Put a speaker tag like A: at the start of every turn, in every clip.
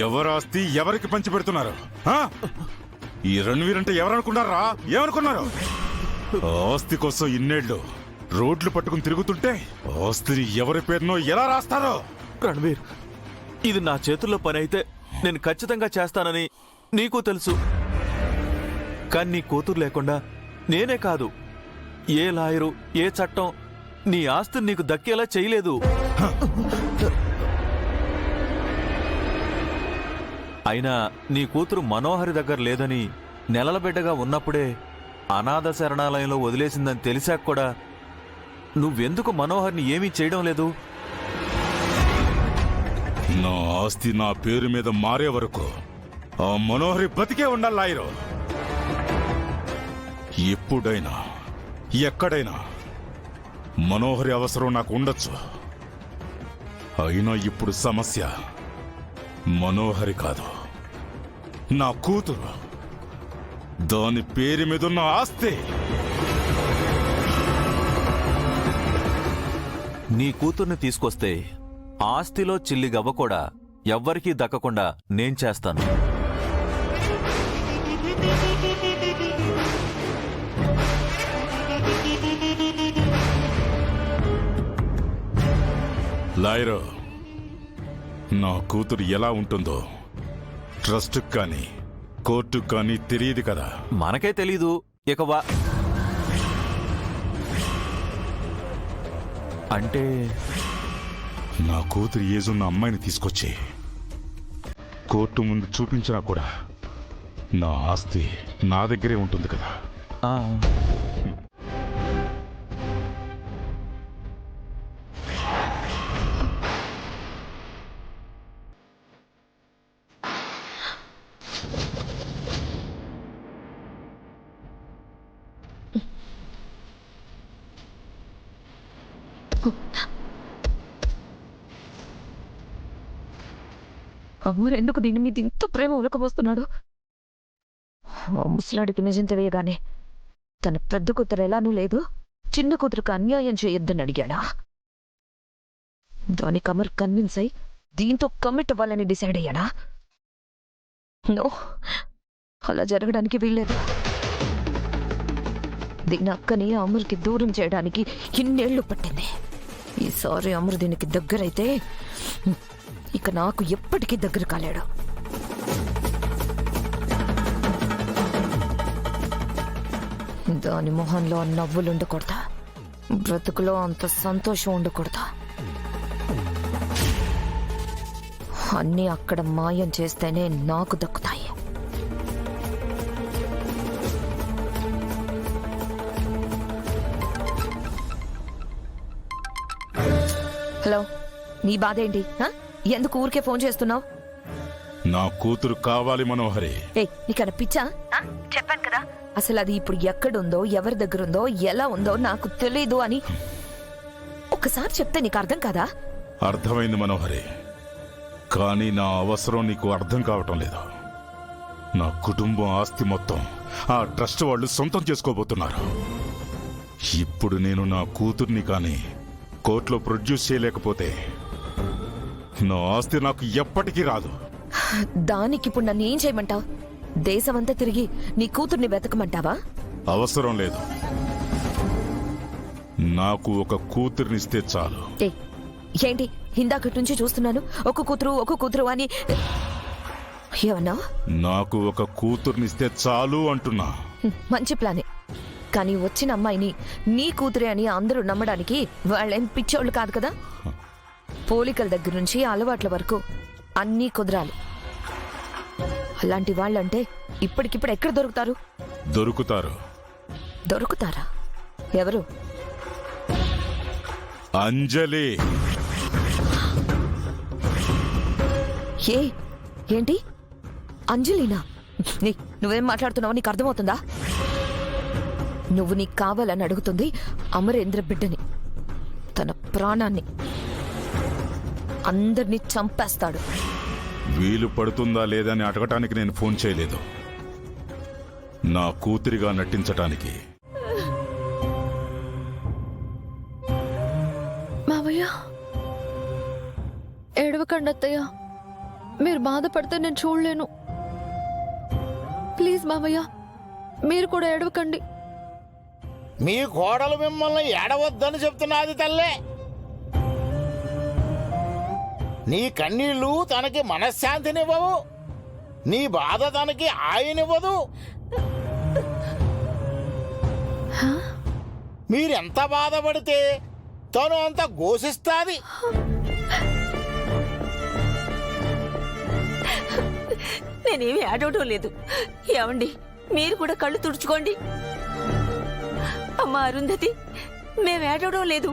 A: ఎవరాస్తి ఎవరికి పంచి పెడుతున్నారు? ఈ రణవీర్ అంటే ఎవరనుకున్నారా? ఏమనుకున్నారు? ఆస్తి కోసం ఇన్నేళ్లు రోడ్లు పట్టుకుని తిరుగుతుంటే ఆస్తిని ఎవరి పేరునో ఎలా రాస్తారో?
B: రణవీర్, ఇది నా చేతుల్లో పని అయితే నేను ఖచ్చితంగా చేస్తానని నీకు తెలుసు. కానీ నీ కూతురు లేకుండా నేనే కాదు, ఏ లాయరు, ఏ చట్టం నీ ఆస్తిని నీకు దక్కేలా చేయలేదు. అయినా నీ కూతురు మనోహరి దగ్గర లేదని, నెలల బిడ్డగా ఉన్నప్పుడే అనాథ శరణాలయంలో వదిలేసిందని తెలిసాక కూడా నువ్వెందుకు మనోహర్ని ఏమీ చేయడం లేదు?
A: నా ఆస్తి నా పేరు మీద మారే వరకు ఆ మనోహరి బతికే ఉండాలి లాయరు. ఎప్పుడైనా ఎక్కడైనా మనోహరి అవసరం నాకు ఉండొచ్చు. అయినా ఇప్పుడు సమస్య మనోహరి కాదు, నా కూతురు, దాని పేరు మీద ఉన్న ఆస్తి.
B: నీ కూతుర్ని తీసుకొస్తే ఆస్తిలో చిల్లి గవ్వ కూడా ఎవ్వరికీ దక్కకుండా నేను చేస్తాను.
A: లాయరు, నా కూతురు ఎలా ఉంటుందో ట్రస్టుకు కానీ కోర్టుకు కానీ తెలియదు కదా.
B: మనకే తెలీదు. ఇక అంటే
A: నా కూతురు ఏజున్న అమ్మాయిని తీసుకొచ్చి కోర్టు ముందు చూపించినా కూడా నా ఆస్తి నా దగ్గరే ఉంటుంది కదా.
C: అమ్మరు ఎందుకు దీని మీద ఇంత ప్రేమ ఉలకపోస్తున్నాడు? ముసలాడికి నిజం తెలియగానే తన పెద్ద కూతురు ఎలానూ లేదు, చిన్న కూతురుకు అన్యాయం చేయొద్దని అడిగాడా? దానికి అమర్ కన్విన్స్ అయి దీంతో కమిట్ అవ్వాలని డిసైడ్ అయ్యాడా? నో, అలా జరగడానికి వీల్లేదు. దీని అక్కని అమర్కి దూరం చేయడానికి ఇన్నేళ్లు పట్టింది. ఈసారి అమర్ దీనికి దగ్గరైతే ఇక నాకు ఎప్పటికీ దగ్గర కాలేడు. దాని మొహంలో నవ్వులు ఉండకూడదా, బ్రతుకులో అంత సంతోషం ఉండకూడదా? అన్నీ అక్కడ మాయం చేస్తేనే నాకు దక్కుతాయి. హలో, నీ బాధ ఏంటి? ఎందుకు ఊరికే ఫోన్ చేస్తున్నావు?
A: నా కూతురు కావాలి మనోహరి.
C: నీకన్నా పిచ్చా? చెప్పాను కదా, అసలు అది ఇప్పుడు ఎక్కడుందో, ఎవరి దగ్గరుందో, ఎలా ఉందో నాకు తెలీదు అని ఒకసారి చెప్తే నీకు అర్థం కాదా?
A: అర్థమైంది మనోహరి, కానీ నా అవసరం నీకు అర్థం కావటం లేదు. నా కుటుంబం ఆస్తి మొత్తం ఆ ట్రస్ట్ వాళ్ళు సొంతం చేసుకోబోతున్నారు. ఇప్పుడు నేను నా కూతుర్ని కానీ కోర్టులో ప్రొడ్యూస్ చేయలేకపోతే నా ఆస్తి నాకు ఎప్పటికీ రాదు.
C: దానికి ఇప్పుడు నన్ను ఏం చేయమంటావు? దేశమంతా తిరిగి నీ కూతుర్ని వెతకమంటావా?
A: అవసరం లేదు, నాకు ఒక కూతుర్నిస్తే చాలు.
C: ఏంటి ఇందాకటి నుంచి చూస్తున్నాను ఒక కూతురు అని ఏమన్నా?
A: నాకు ఒక కూతుర్నిస్తే చాలు అంటున్నా.
C: మంచి ప్లానే, కానీ వచ్చిన అమ్మాయిని నీ కూతురే అని అందరూ నమ్మడానికి వాళ్ళేం పిచ్చోళ్ళు కాదు కదా. పోలికల దగ్గర నుంచి అలవాట్ల వరకు అన్నీ కుదరాలి. అలాంటి వాళ్ళంటే ఇప్పటికిప్పుడు ఎక్కడ దొరుకుతారు? దొరుకుతారా? ఎవరు?
A: అంజలి.
C: ఏంటి అంజలినా? నువ్వేం మాట్లాడుతున్నావో నీకు అర్థమవుతుందా? నువ్వు నీకు కావాలని అడుగుతుంది అమరేంద్ర బిడ్డని, తన ప్రాణాన్ని. అందరినీ చంపేస్తాడు.
A: వీలు పడుతుందా లేదని అడగటానికి నేను ఫోన్ చేయలేదు, నా కూతురిగా నటించటానికి.
D: మావయ్య, ఏడవకండి అత్తయ్య. మీరు బాధపడితే నేను చూడలేను. ప్లీజ్ మావయ్య, మీరు కూడా ఏడవకండి.
E: మీ కోడలు మిమ్మల్ని ఏడవద్దని చెప్తున్నది తల్లే. నీ కన్నీళ్లు తనకి మనశ్శాంతినివ్వవు, నీ బాధ తనకి ఆయనివ్వదు. మీరెంత బాధపడితే తను అంత ఘోషిస్తాది.
F: నేనేమి ఆడవడం లేదు. ఏమండి, మీరు కూడా కళ్ళు తుడుచుకోండి. అమ్మా అరుంధతి, మేము ఏడవడం లేదు,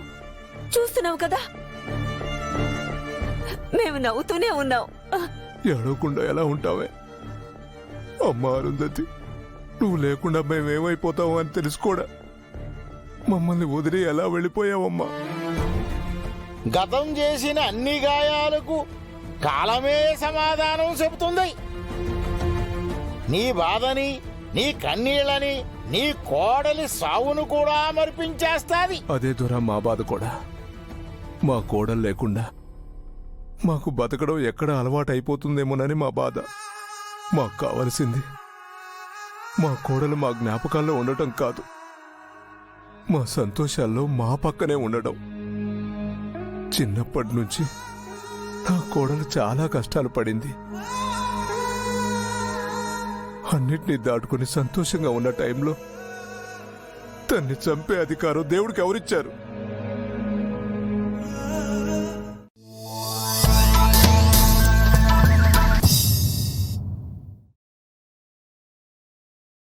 F: చూస్తున్నావు కదా, మేము నవ్వుతూనే ఉన్నాం.
G: ఏడవకుండా ఎలా ఉంటావే అమ్మా అరుంధతి? నువ్వు లేకుండా మేమేమైపోతావు అని తెలుసుకోడా మమ్మల్ని వదిలి ఎలా వెళ్ళిపోయావమ్మా?
E: గతం చేసిన అన్ని గాయాలకు కాలమే సమాధానం చెబుతుంది. నీ బాధని, నీ కన్నీళ్ళని, నీ కోడలి సావును కూడా మరిపించేస్తాది.
G: అదే దొర మా బాధ కూడా. మా కోడలు లేకుండా మాకు బతకడం ఎక్కడ అలవాటు అయిపోతుందేమోనని మా బాధ. మాకు కావలసింది మా కోడలు మా జ్ఞాపకాల్లో ఉండటం కాదు, మా సంతోషాల్లో మా పక్కనే ఉండడం. చిన్నప్పటి నుంచి నా కోడలు చాలా కష్టాలు పడింది. అన్నిటినీ దాటుకుని సంతోషంగా ఉన్న టైంలో తన్ని చంపే అధికారం దేవుడికి ఎవరిచ్చారు?